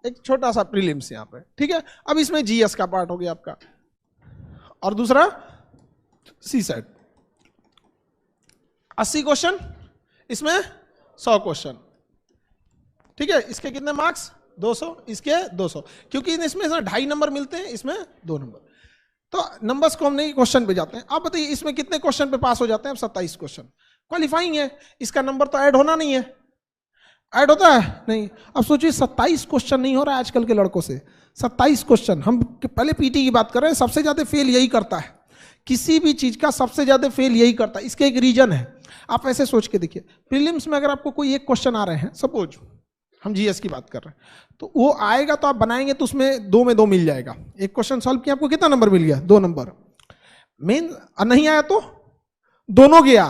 एक छोटा सा प्रीलिम्स यहाँ पे, ठीक है। अब इसमें जीएस का पार्ट हो गया आपका, और दूसरा सीसेट। 80 क्वेश्चन, इसमें 100 क्वेश्चन, ठीक है। इसके कितने मार्क्स? 200, इसके 200, क्योंकि इसमें 2.5 नंबर मिलते हैं, इसमें 2 नंबर। तो नंबर्स को हम नहीं, क्वेश्चन पे जाते हैं। आप बताइए इसमें कितने क्वेश्चन पे पास हो जाते हैं? 27 क्वेश्चन, क्वालिफाइंग है। इसका नंबर तो ऐड होना नहीं है, ऐड होता है नहीं। अब सोचिए 27 क्वेश्चन नहीं हो रहा है आजकल के लड़कों से। 27 क्वेश्चन, हम पहले पीटी की बात कर रहे हैं, सबसे ज्यादा फेल यही करता है, किसी भी चीज का सबसे ज्यादा फेल यही करता है। इसके एक रीजन है, आप ऐसे सोच के देखिए, प्रीलिम्स में अगर आपको कोई एक क्वेश्चन आ रहे हैं, सपोज हम जीएस की बात कर रहे हैं, तो वो आएगा तो आप बनाएंगे तो उसमें 2 में 2 मिल जाएगा। एक क्वेश्चन सॉल्व किया, आपको कितना नंबर मिल गया? 2 नंबर। मेन नहीं आया तो दोनों गया,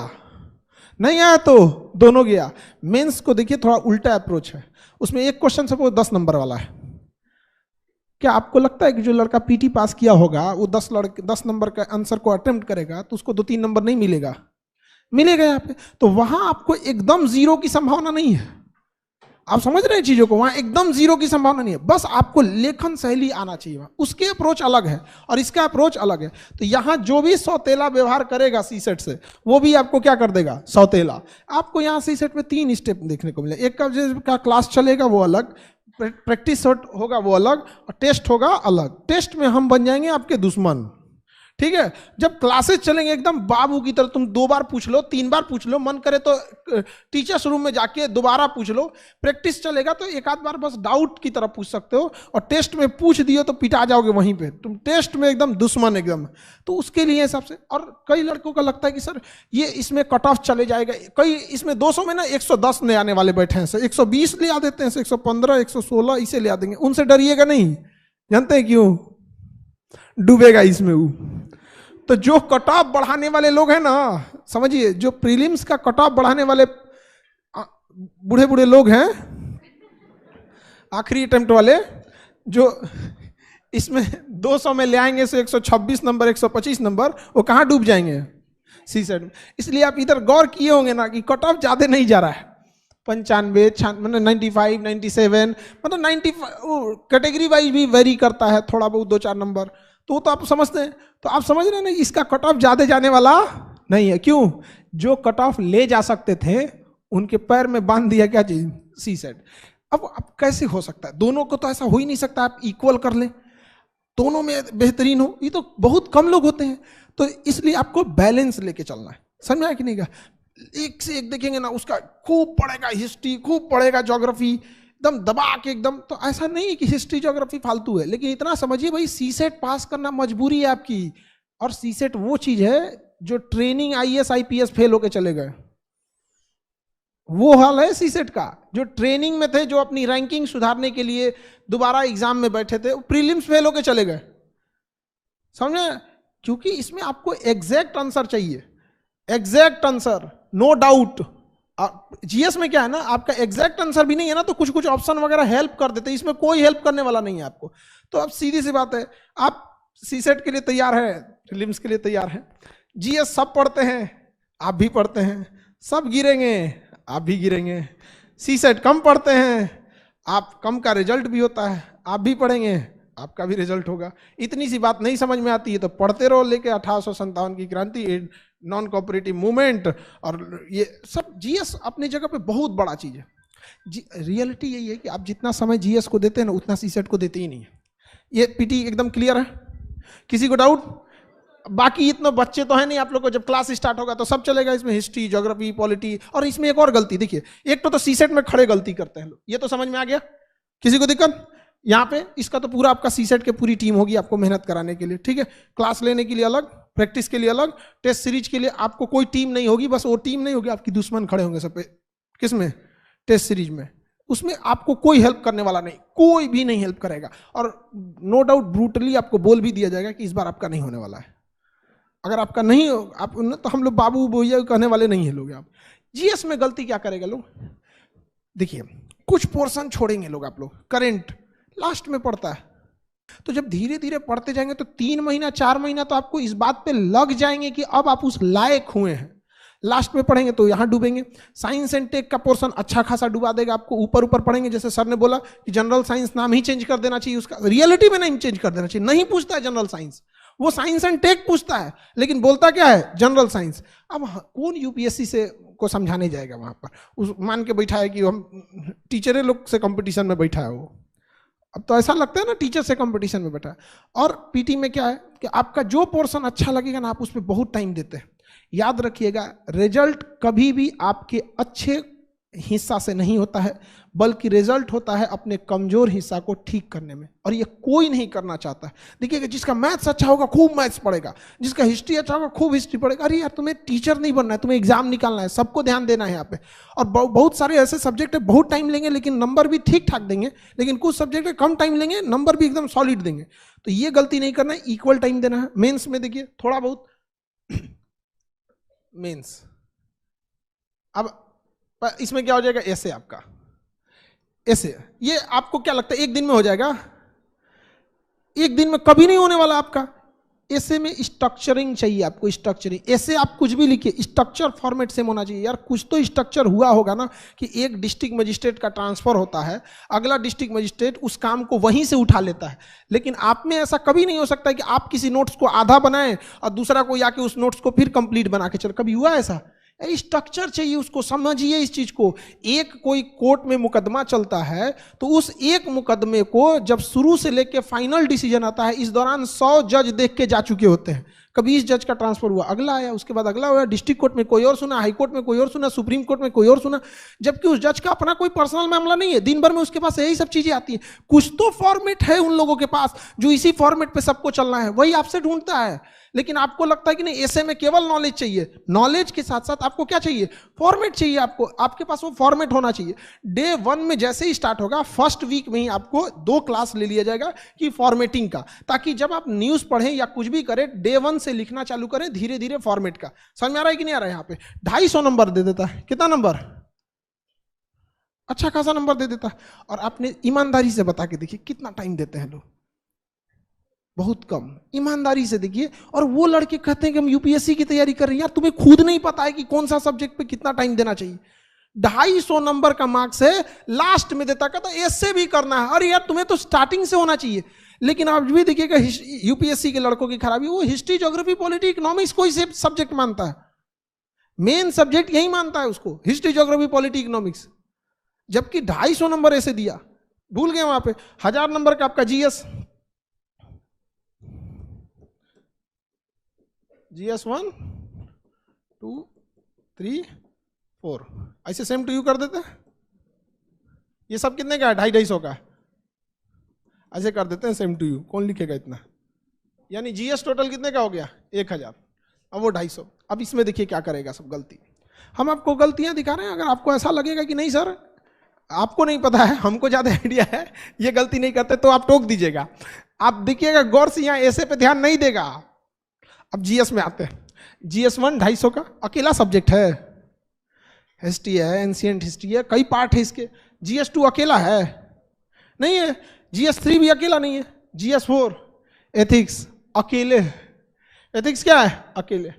नहीं आया तो दोनों गया। मेंस को देखिए थोड़ा उल्टा अप्रोच है, उसमें एक क्वेश्चन सपोज 10 नंबर वाला है। क्या आपको लगता है कि जो लड़का पीटी पास किया होगा वो 10 नंबर का आंसर को अटेम्प्ट करेगा तो उसको 2-3 नंबर नहीं मिलेगा? मिलेगा यहाँ पे। तो वहां आपको एकदम 0 की संभावना नहीं है। आप समझ रहे हैं चीजों को? वहां एकदम 0 की संभावना नहीं है, बस आपको लेखन शैली आना चाहिए। वहां उसके अप्रोच अलग है और इसका अप्रोच अलग है। तो यहां जो भी सौतेला व्यवहार करेगा सीसेट से, वो भी आपको क्या कर देगा? सौतेला। आपको यहां सीसेट में 3 स्टेप देखने को मिले। एक का क्लास चलेगा वो अलग, प्रैक्टिस होगा वो अलग, और टेस्ट होगा अलग। टेस्ट में हम बन जाएंगे आपके दुश्मन, ठीक है। जब क्लासेस चलेंगे एकदम बाबू की तरह, तुम 2 बार पूछ लो, 3 बार पूछ लो, मन करे तो टीचर्स रूम में जाके दोबारा पूछ लो। प्रैक्टिस चलेगा तो एक आध बार बस डाउट की तरह पूछ सकते हो, और टेस्ट में पूछ दियो तो पिटा जाओगे वहीं पे, तुम टेस्ट में एकदम दुश्मन एकदम। तो उसके लिए सबसे, और कई लड़कों का लगता है कि सर ये इसमें कट ऑफ चले जाएगा, कई इसमें 200 में ना 110 ले आने वाले बैठे हैं, सर 120 ले आ देते हैं, 115, 116 इसे ले आ देंगे। उनसे डरिएगा नहीं, जानते हैं क्यों? डूबेगा इसमें वो। तो जो कट ऑफ बढ़ाने वाले लोग हैं ना, समझिए, जो प्रीलिम्स का कट ऑफ बढ़ाने वाले बूढ़े बूढ़े लोग हैं, आखिरी अटेम्प्ट वाले, जो इसमें 200 में ले आएंगे से 126 नंबर, 125 नंबर, वो कहाँ डूब जाएंगे? सीसेट में। इसलिए आप इधर गौर किए होंगे ना कि कट ऑफ ज्यादा नहीं जा रहा है, 95, मतलब 95, 97, मतलब 95 कैटेगरी वाइज भी वेरी करता है थोड़ा बहुत, 2-4 नंबर, तो आप समझते हैं। तो आप समझ रहे हैं ना, इसका कट ऑफ ज्यादा जाने वाला नहीं है। क्यों? जो कट ऑफ ले जा सकते थे उनके पैर में बांध दिया क्या चीज? सीसेट। अब कैसे हो सकता है? दोनों को तो ऐसा हो ही नहीं सकता आप इक्वल कर ले, दोनों में बेहतरीन हो, ये तो बहुत कम लोग होते हैं। तो इसलिए आपको बैलेंस लेके चलना है, समझ में आया कि नहीं? का एक से एक देखेंगे ना, उसका खूब पढ़ेगा हिस्ट्री, खूब पढ़ेगा ज्योग्राफी, एकदम दबा के एकदम। तो ऐसा नहीं है कि हिस्ट्री ज्योग्राफी फालतू है, लेकिन इतना समझिए भाई, सीसेट पास करना मजबूरी है आपकी। और सीसेट वो चीज है जो ट्रेनिंग आईएएस आईपीएस फेल होके चले गए, वो हाल है सीसेट का। जो ट्रेनिंग में थे, जो अपनी रैंकिंग सुधारने के लिए दोबारा एग्जाम में बैठे थे, वो प्रीलिम्स फेल होके चले गए, समझे? क्योंकि इसमें आपको एग्जैक्ट आंसर चाहिए, exact answer, no doubt. GS में क्या है ना, आपका एग्जैक्ट आंसर भी नहीं है ना, तो कुछ कुछ ऑप्शन वगैरह हेल्प कर देते हैं, इसमें कोई हेल्प करने वाला नहीं है आपको। तो अब सीधी सी बात है, आप सीसेट के लिए तैयार है, प्रीलिम्स के लिए तैयार है। जीएस सब पढ़ते हैं, आप भी पढ़ते हैं, सब गिरेंगे, आप भी गिरेंगे। सीसेट कम पढ़ते हैं, आप कम का रिजल्ट भी होता है, आप भी पढ़ेंगे, आपका भी रिजल्ट होगा। इतनी सी बात नहीं समझ में आती है तो पढ़ते रहो, लेके 1857 की क्रांति, नॉन कोऑपरेटिव मूवमेंट, और ये सब जीएस अपनी जगह पे बहुत बड़ा चीज है। रियलिटी यही है कि आप जितना समय जीएस को देते हैं ना, उतना सीसेट को देते ही नहीं है। ये पीटी एकदम क्लियर है? किसी को डाउट? बाकी इतने बच्चे तो है नहीं आप लोग को, जब क्लास स्टार्ट होगा तो सब चलेगा इसमें, हिस्ट्री, ज्योग्राफी, पॉलिटी। और इसमें एक और गलती देखिए, एक तो सीसेट में खड़े गलती करते हैं लोग, ये तो समझ में आ गया, किसी को दिक्कत? यहाँ पे इसका तो पूरा आपका सीसेट के पूरी टीम होगी आपको मेहनत कराने के लिए, ठीक है। क्लास लेने के लिए अलग, प्रैक्टिस के लिए अलग, टेस्ट सीरीज के लिए आपको कोई टीम नहीं होगी। बस वो टीम नहीं होगी, आपकी दुश्मन खड़े होंगे सब पे। किसमें? टेस्ट सीरीज में। उसमें आपको कोई हेल्प करने वाला नहीं, कोई भी नहीं हेल्प करेगा। और नो डाउट ब्रूटली आपको बोल भी दिया जाएगा कि इस बार आपका नहीं होने वाला है। अगर आपका नहीं हो, आप तो हम लोग बाबू भैया कहने वाले नहीं है लोग। आप जीएस में गलती क्या करेगा लोग? देखिए, कुछ पोर्शन छोड़ेंगे लोग, आप लोग करेंट लास्ट में पड़ता है, तो जब धीरे धीरे पढ़ते जाएंगे तो 3 महीना 4 महीना तो आपको इस बात पे लग जाएंगे कि अब आप उस लायक हुए हैं। लास्ट में पढ़ेंगे तो यहाँ डूबेंगे। साइंस एंड टेक का पोर्शन अच्छा खासा डुबा देगा आपको। ऊपर ऊपर पढ़ेंगे, जैसे सर ने बोला कि जनरल साइंस नाम ही चेंज कर देना चाहिए उसका, रियलिटी में नहीं चेंज कर देना चाहिए। नहीं पूछता है जनरल साइंस, वो साइंस एंड टेक पूछता है, लेकिन बोलता क्या है, जनरल साइंस। अब कौन यूपीएससी से को समझाने जाएगा वहां पर? उस मान के बैठा है कि हम टीचर लोग से कंपटीशन में बैठा है वो। अब तो ऐसा लगता है ना टीचर से कंपटीशन में बैठा है। और पीटी में क्या है कि आपका जो पोर्शन अच्छा लगेगा ना, आप उस पर बहुत टाइम देते हैं। याद रखिएगा, रिजल्ट कभी भी आपके अच्छे हिस्सा से नहीं होता है, बल्कि रिजल्ट होता है अपने कमजोर हिस्सा को ठीक करने में, और ये कोई नहीं करना चाहता है। देखिएगा, जिसका मैथ्स अच्छा होगा खूब मैथ्स पढ़ेगा, जिसका हिस्ट्री अच्छा होगा खूब हिस्ट्री पढ़ेगा। अरे यार, तुम्हें टीचर नहीं बनना है, तुम्हें एग्जाम निकालना है, सबको ध्यान देना है यहाँ पे। और बहुत सारे ऐसे सब्जेक्ट है बहुत टाइम लेंगे लेकिन नंबर भी ठीक ठाक देंगे, लेकिन कुछ सब्जेक्ट है कम टाइम लेंगे, नंबर भी एकदम सॉलिड देंगे। तो ये गलती नहीं करना है, इक्वल टाइम देना है। मेंस में देखिए थोड़ा बहुत मेंस, अब इसमें क्या हो जाएगा, ऐसे आपका ऐसे, ये आपको क्या लगता है एक दिन में हो जाएगा? एक दिन में कभी नहीं होने वाला आपका। ऐसे में स्ट्रक्चरिंग चाहिए आपको, स्ट्रक्चरिंग। ऐसे आप कुछ भी लिखिए, स्ट्रक्चर फॉर्मेट सेम होना चाहिए। यार कुछ तो स्ट्रक्चर हुआ होगा ना, कि एक डिस्ट्रिक्ट मजिस्ट्रेट का ट्रांसफर होता है, अगला डिस्ट्रिक्ट मजिस्ट्रेट उस काम को वहीं से उठा लेता है। लेकिन आप में ऐसा कभी नहीं हो सकता कि आप किसी नोट्स को आधा बनाएं और दूसरा कोई आके उस नोट्स को फिर कंप्लीट बना के चले। कभी हुआ ऐसा? स्ट्रक्चर चाहिए उसको, समझिए इस चीज को। एक कोई कोर्ट में मुकदमा चलता है, तो उस एक मुकदमे को जब शुरू से लेके फाइनल डिसीजन आता है, इस दौरान 100 जज देख के जा चुके होते हैं। कभी इस जज का ट्रांसफर हुआ, अगला आया, उसके बाद अगला हुआ, डिस्ट्रिक्ट कोर्ट में कोई और सुना, हाई कोर्ट में कोई और सुना, सुप्रीम कोर्ट में कोई और सुना, जबकि उस जज का अपना कोई पर्सनल मामला नहीं है। दिन भर में उसके पास यही सब चीजें आती हैं। कुछ तो फॉर्मेट है उन लोगों के पास, जो इसी फॉर्मेट पे सबको चलना है, वही आपसे ढूंढता है। लेकिन आपको लगता है कि नहीं, ऐसे में केवल नॉलेज चाहिए। नॉलेज के साथ साथ आपको क्या चाहिए? फॉर्मेट चाहिए आपको। आपके पास वो फॉर्मेट होना चाहिए। डे 1 में जैसे ही स्टार्ट होगा, फर्स्ट वीक में ही आपको 2 क्लास ले लिया जाएगा कि फॉर्मेटिंग का, ताकि जब आप न्यूज पढ़ें या कुछ भी करें, डे 1 से लिखना चालू करें धीरे धीरे फॉर्मेट का। समझ में आ रहा है कि नहीं आ रहा है? यहाँ पे 250 नंबर दे देता है। कितना नंबर? अच्छा खासा नंबर दे देता है। और आपने ईमानदारी से बता के देखिए कितना टाइम देते हैं लोग, बहुत कम। ईमानदारी से देखिए। और वो लड़के कहते हैं कि हम यूपीएससी की तैयारी कर रहे हैं। यार तुम्हें खुद नहीं पता है कि कौन सा सब्जेक्ट पे कितना टाइम देना चाहिए। 250 नंबर का मार्क्स है, लास्ट में देता, कहता ऐसे भी करना है। अरे यार तुम्हें तो स्टार्टिंग से होना चाहिए। लेकिन आप भी देखिएगा यूपीएससी के लड़कों की खराबी, वो हिस्ट्री, ज्योग्राफी, पॉलिटी, इकोनॉमिक्स कोई से सब्जेक्ट मानता है, मेन सब्जेक्ट यही मानता है उसको, हिस्ट्री, ज्योग्राफी, पॉलिटी, इकोनॉमिक्स। जबकि 250 नंबर ऐसे दिया, भूल गए वहां पे। 1000 नंबर का आपका जीएस, GS 1 2 3 4 ऐसे सेम टू यू कर देते हैं। ये सब कितने का है? 250 का। ऐसे कर देते हैं सेम टू यू। कौन लिखेगा इतना? यानी जीएस टोटल कितने का हो गया? 1000। अब वो 250। अब इसमें देखिए क्या करेगा सब गलती। हम आपको गलतियां दिखा रहे हैं। अगर आपको ऐसा लगेगा कि नहीं सर आपको नहीं पता है, हमको ज्यादा आइडिया है, ये गलती नहीं करते, तो आप टोक दीजिएगा। आप देखिएगा गौर से, यहाँ ऐसे पे ध्यान नहीं देगा। अब जीएस में आते हैं। जीएस 1 250 का अकेला सब्जेक्ट है। हिस्ट्री है, एंशिएंट हिस्ट्री है, कई पार्ट है इसके। जीएस 2 अकेला है नहीं है। जीएस 3 भी अकेला नहीं है। जीएस 4 एथिक्स अकेले। एथिक्स क्या है? अकेले।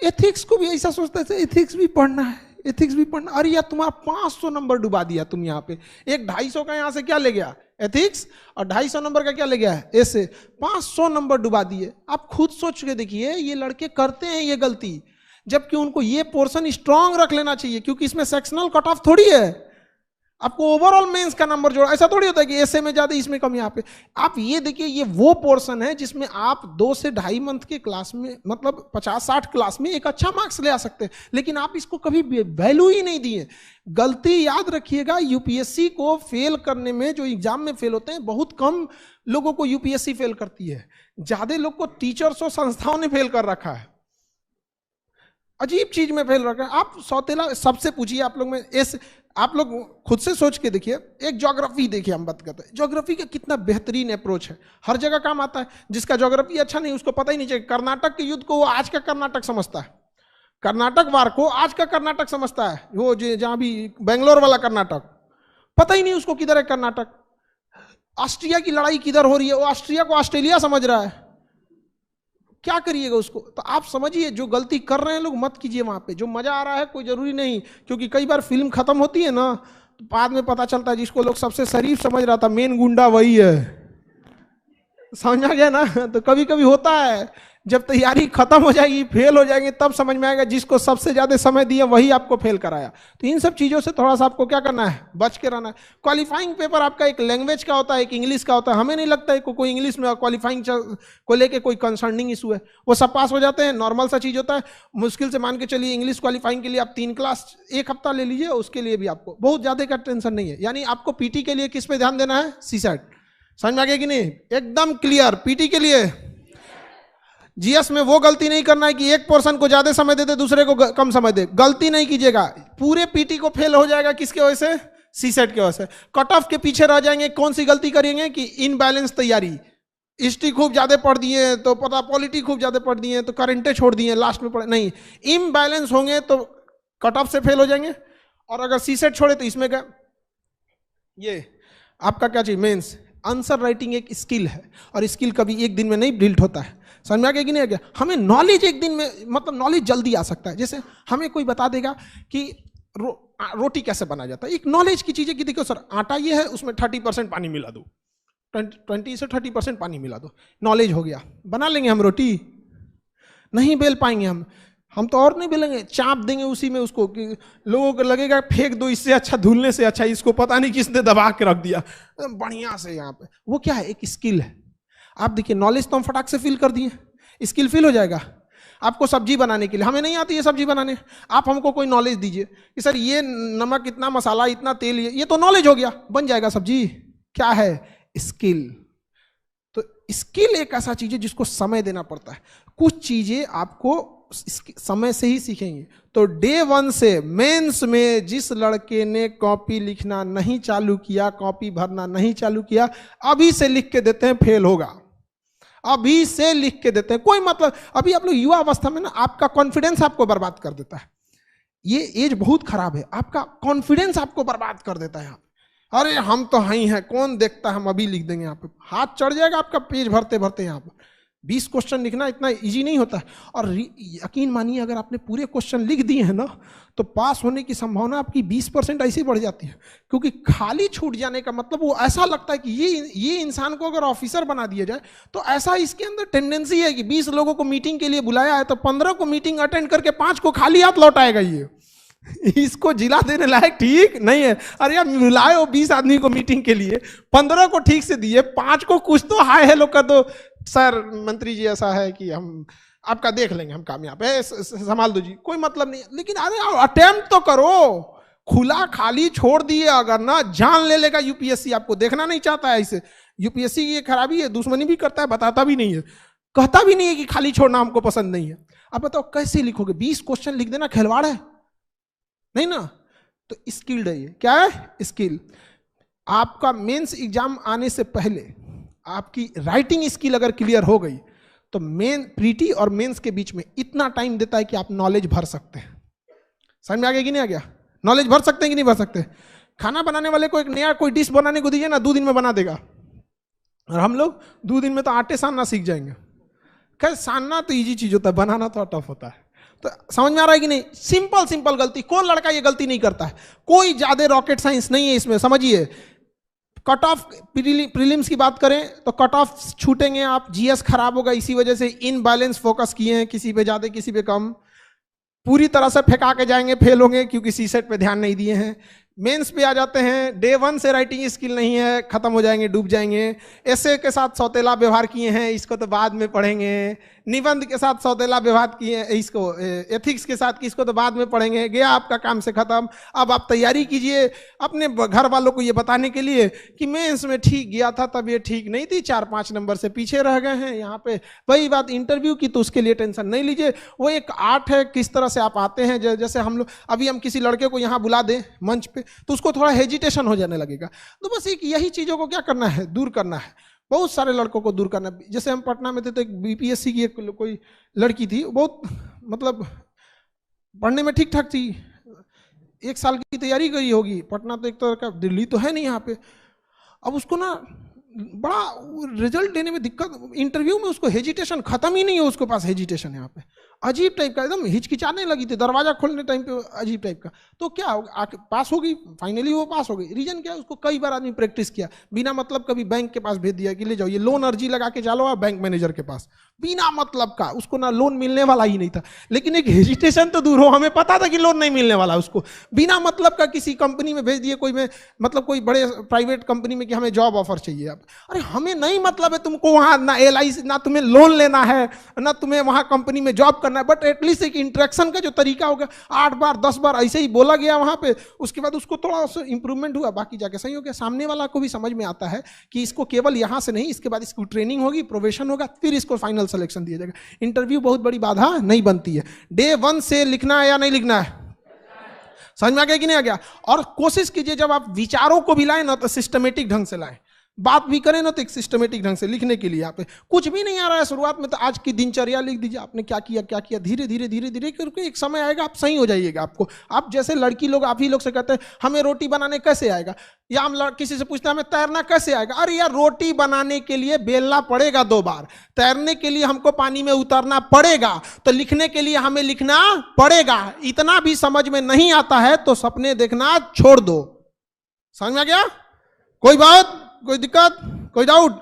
एथिक्स को भी ऐसा सोचता है एथिक्स भी पढ़ना है, एथिक्स भी पढ़ना। अरे यार तुम्हारा 500 नंबर डुबा दिया तुम यहाँ पे। एक 250 का यहाँ से क्या ले गया? एथिक्स। और 250 नंबर का क्या ले गया है? ऐसे 500 नंबर डुबा दिए। आप खुद सोच के देखिए, ये लड़के करते हैं ये गलती, जबकि उनको ये पोर्शन स्ट्रांग रख लेना चाहिए, क्योंकि इसमें सेक्शनल कट ऑफ थोड़ी है। आपको ओवरऑल मेंस का नंबर जोड़ा, ऐसा थोड़ी होता है कि ऐसे में ज्यादा इसमें कम। यहाँ पे आप ये देखिए, ये वो पोर्शन है जिसमें आप 2 से 2.5 मंथ के क्लास में, मतलब 50-60 क्लास में एक अच्छा मार्क्स ले आ सकते हैं। लेकिन आप इसको कभी वैल्यू ही नहीं दिए। गलती याद रखिएगा, यूपीएससी को फेल करने में, जो एग्जाम में फेल होते हैं, बहुत कम लोगों को यूपीएससी फेल करती है। ज्यादा लोग को टीचर्स और संस्थाओं ने फेल कर रखा है, अजीब चीज में फेल रखा है। आप सौतेला सबसे पूछिए, आप लोग में ऐसे, आप लोग खुद से सोच के देखिए। एक ज्योग्राफी देखिए, हम बात करते हैं ज्योग्राफी का कितना बेहतरीन अप्रोच है, हर जगह काम आता है। जिसका ज्योग्राफी अच्छा नहीं उसको पता ही नहीं चाहिए। कर्नाटक के युद्ध को वो आज का कर्नाटक समझता है, कर्नाटक वार को आज का कर्नाटक समझता है। वो जहां भी बेंगलोर वाला कर्नाटक, पता ही नहीं उसको किधर है कर्नाटक। ऑस्ट्रिया की लड़ाई किधर हो रही है, वो ऑस्ट्रिया को ऑस्ट्रेलिया समझ रहा है। क्या करिएगा उसको? तो आप समझिए जो गलती कर रहे हैं लोग मत कीजिए वहां पे। जो मजा आ रहा है कोई जरूरी नहीं, क्योंकि कई बार फिल्म खत्म होती है ना तो बाद में पता चलता है जिसको लोग सबसे शरीफ समझ रहा था मेन गुंडा वही है। समझ आ गया ना? तो कभी कभी होता है जब तैयारी खत्म हो जाएगी, फेल हो जाएंगे, तब समझ में आएगा जिसको सबसे ज्यादा समय दिया वही आपको फेल कराया। तो इन सब चीजों से थोड़ा सा आपको क्या करना है, बच के रहना है। क्वालिफाइंग पेपर आपका एक लैंग्वेज का होता है, एक इंग्लिश का होता है। हमें नहीं लगता है कोई इंग्लिश में क्वालिफाइंग को लेके कोई कंसर्निंग इशू है, वो सब पास हो जाते हैं, नॉर्मल सा चीज होता है। मुश्किल से मान के चलिए इंग्लिश क्वालिफाइंग के लिए आप 3 क्लास 1 हफ्ता ले लीजिए, उसके लिए भी आपको बहुत ज्यादा का टेंशन नहीं है। यानी आपको पीटी के लिए किस पे ध्यान देना है, सीसेट। समझ में आ गया कि नहीं? एकदम क्लियर। पीटी के लिए जीएस में वो गलती नहीं करना है कि एक पोर्शन को ज्यादा समय देते दूसरे को कम समय दे, गलती नहीं कीजिएगा। पूरे पीटी को फेल हो जाएगा किसके वजह से, सीसेट के वजह से। कट ऑफ के पीछे रह जाएंगे। कौन सी गलती करेंगे कि इनबैलेंस तैयारी, हिस्ट्री खूब ज्यादा पढ़ दिए तो पता, पॉलिटी खूब ज्यादा पढ़ दिए तो करेंटे छोड़ दिए, लास्ट में पढ़े नहीं। इम्बैलेंस होंगे तो कट ऑफ से फेल हो जाएंगे। और अगर सीसेट छोड़े तो इसमें क्या, ये आपका क्या चाहिए, मेंस। आंसर राइटिंग एक स्किल है और स्किल कभी एक दिन में नहीं बिल्ड होता है। समझ में आ गया कि नहीं आ गया? हमें नॉलेज एक दिन में, मतलब नॉलेज जल्दी आ सकता है। जैसे हमें कोई बता देगा कि रोटी कैसे बना जाता है, एक नॉलेज की चीज है कि देखो सर आटा ये है, उसमें 30% पानी मिला दो, 20 से 30% पानी मिला दो, नॉलेज हो गया। बना लेंगे हम रोटी? नहीं बेल पाएंगे हम तो और नहीं बेलेंगे, चाप देंगे उसी में उसको कि लोगों को लगेगा फेंक दो, इससे अच्छा धुलने से अच्छा इसको पता नहीं किसने दबा के रख दिया बढ़िया से यहाँ पे। वो क्या है, एक स्किल है। आप देखिए नॉलेज तो हम फटाक से फिल कर दिए, स्किल फिल हो जाएगा। आपको सब्जी बनाने के लिए, हमें नहीं आती है सब्जी बनाने, आप हमको कोई नॉलेज दीजिए कि सर ये नमक इतना, मसाला इतना, तेल ये तो नॉलेज हो गया, बन जाएगा सब्जी। क्या है, स्किल। तो स्किल एक ऐसा चीज है जिसको समय देना पड़ता है। कुछ चीजें आपको समय से ही सीखेंगे। तो डे 1 से मेंस में जिस लड़के ने कॉपी लिखना नहीं चालू किया, कॉपी भरना नहीं चालू किया, अभी से लिख के देते हैं फेल होगा। अभी से लिख के देते हैं, कोई मतलब, अभी आप लोग युवा अवस्था में ना, आपका कॉन्फिडेंस आपको बर्बाद कर देता है। ये एज बहुत खराब है, आपका कॉन्फिडेंस आपको बर्बाद कर देता है। यहाँ अरे हम तो हैं ही हैं, कौन देखता है, हम अभी लिख देंगे। यहाँ पे हाथ चढ़ जाएगा आपका पेज भरते भरते। यहाँ पर 20 क्वेश्चन लिखना इतना इजी नहीं होता है। और यकीन मानिए अगर आपने पूरे क्वेश्चन लिख दिए हैं ना, तो पास होने की संभावना आपकी 20% ऐसे बढ़ जाती है। क्योंकि खाली छूट जाने का मतलब, वो ऐसा लगता है कि ये इंसान को अगर ऑफिसर बना दिया जाए तो ऐसा इसके अंदर टेंडेंसी है कि 20 लोगों को मीटिंग के लिए बुलाया है तो 15 को मीटिंग अटेंड करके 5 को खाली हाथ लौटाएगा। ये इसको जिला देने लायक ठीक नहीं है। अरे यार मिलाए हो 20 आदमी को मीटिंग के लिए, 15 को ठीक से दिए, 5 को कुछ तो हाय हेलो कर दो, सर मंत्री जी ऐसा है कि हम आपका देख लेंगे, हम कामयाब है, संभाल दो जी, कोई मतलब नहीं। लेकिन अरे अटेम्प्ट तो करो। खुला खाली छोड़ दिए अगर ना, जान ले लेगा यूपीएससी। आपको देखना नहीं चाहता है इसे। यूपीएससी की ये खराबी है, दुश्मनी भी करता है, बताता भी नहीं है, कहता भी नहीं है कि खाली छोड़ना हमको पसंद नहीं है। अब बताओ कैसे लिखोगे? 20 क्वेश्चन लिख देना खिलवाड़ है नहीं ना? तो स्किल्ड है ये। क्या है? स्किल। आपका मेंस एग्जाम आने से पहले आपकी राइटिंग स्किल अगर क्लियर हो गई तो मेन प्रीटी और मेंस के बीच में इतना टाइम देता है कि आप नॉलेज भर सकते हैं। समझ में आ गया कि नहीं आ गया? नॉलेज भर सकते हैं कि नहीं भर सकते? खाना बनाने वाले को एक नया कोई डिश बनाने को दीजिए ना, 2 दिन में बना देगा। और हम लोग 2 दिन में तो आटे सानना सीख जाएंगे। खैर सानना तो इजी चीज होता है, बनाना तो टफ होता है। तो समझ में आ रहा है कि नहीं? सिंपल सिंपल गलती, कौन लड़का ये गलती नहीं करता है? कोई ज्यादा रॉकेट साइंस नहीं है इसमें। समझिए कट ऑफ प्रीलिम्स की बात करें तो कट ऑफ छूटेंगे आप, जीएस खराब होगा, इसी वजह से इनबैलेंस फोकस किए हैं, किसी पे ज्यादा किसी पे कम, पूरी तरह से फेंका के जाएंगे, फेल होंगे क्योंकि सीसेट पे ध्यान नहीं दिए हैं। मेंस पे आ जाते हैं, डे 1 से राइटिंग स्किल नहीं है, खत्म हो जाएंगे, डूब जाएंगे। एसे के साथ सौतेला व्यवहार किए हैं, इसको तो बाद में पढ़ेंगे। निबंध के साथ सौतेला व्यवहार किए, इसको एथिक्स के साथ इसको तो बाद में पढ़ेंगे। गया आपका काम से खत्म। अब आप तैयारी कीजिए अपने घर वालों को ये बताने के लिए कि मेंस में ठीक गया था, तब ये ठीक नहीं थी, 4-5 नंबर से पीछे रह गए हैं। यहाँ पे वही बात इंटरव्यू की, तो उसके लिए टेंशन नहीं लीजिए। वो एक आर्ट है, किस तरह से आप आते हैं। जैसे हम लोग अभी हम किसी लड़के को यहाँ बुला दें मंच पे तो उसको थोड़ा हेजिटेशन हो जाने लगेगा। तो बस एक यही चीजों को क्या करना है, दूर करना है। बहुत सारे लड़कों को दूर करना है। जैसे हम पटना में थे तो एक बीपीएससी की एक कोई लड़की थी, बहुत मतलब पढ़ने में ठीक ठाक थी, 1 साल की तैयारी करी होगी। पटना तो एक तरह का दिल्ली तो है नहीं यहाँ पे। अब उसको ना बड़ा रिजल्ट देने में दिक्कत, इंटरव्यू में उसको हेजिटेशन खत्म ही नहीं है, उसके पास हेजिटेशन यहाँ पे अजीब टाइप का, एकदम हिचकिचाने लगी थी दरवाजा खोलने टाइम पे, अजीब टाइप का। तो क्या पास हो गई, फाइनली वो पास हो गई। रीजन क्या है, उसको कई बार आदमी प्रैक्टिस किया, बिना मतलब कभी बैंक के पास भेज दिया कि ले जाओ ये लोन अर्जी लगा के चलो आप बैंक मैनेजर के पास, बिना मतलब का, उसको ना लोन मिलने वाला ही नहीं था, लेकिन एक हेजिटेशन तो दूर हो, हमें पता था कि लोन नहीं मिलने वाला, उसको बिना मतलब का किसी कंपनी में भेज दिए, कोई में मतलब कोई बड़े प्राइवेट कंपनी में कि हमें जॉब ऑफर चाहिए। अब अरे हमें नहीं मतलब है तुमको वहां ना LIC, ना तुम्हें लोन लेना है, ना तुम्हें वहां कंपनी में जॉब करना है, बट एटलीस्ट एक इंटरेक्शन का जो तरीका होगा, 8 बार 10 बार ऐसे ही बोला गया वहां पे, उसके बाद उसको थोड़ा इंप्रूवमेंट हुआ, बाकी जाके सही हो गया। सामने वाला को भी समझ में आता है कि इसको केवल यहां से नहीं, इसके बाद इसकी ट्रेनिंग होगी, प्रोबेशन होगा, फिर इसको फाइनल सिलेक्शन दिया जाएगा। इंटरव्यू बहुत बड़ी बाधा नहीं बनती है। डे 1 से लिखना है या नहीं लिखना है, समझ में आ गया कि नहीं आ गया? और कोशिश कीजिए जब आप विचारों को भी लाए ना तो सिस्टमेटिक ढंग से लाए, बात भी करें ना तो एक सिस्टमेटिक ढंग से लिखने के लिए। आप कुछ भी नहीं आ रहा है शुरुआत में तो आज की दिनचर्या लिख दीजिए, आपने क्या किया क्या किया, धीरे धीरे धीरे धीरे करके एक समय आएगा आप सही हो जाइएगा। आपको, आप जैसे लड़की लोग, आप ही लोग से कहते हैं हमें रोटी बनाने कैसे आएगा, या हम किसी से पूछते हैं हमें तैरना कैसे आएगा, अरे यार रोटी बनाने के लिए बेलना पड़ेगा 2 बार, तैरने के लिए हमको पानी में उतरना पड़ेगा, तो लिखने के लिए हमें लिखना पड़ेगा। इतना भी समझ में नहीं आता है तो सपने देखना छोड़ दो। समझ में आ गया? कोई बात, कोई दिक्कत, कोई डाउट?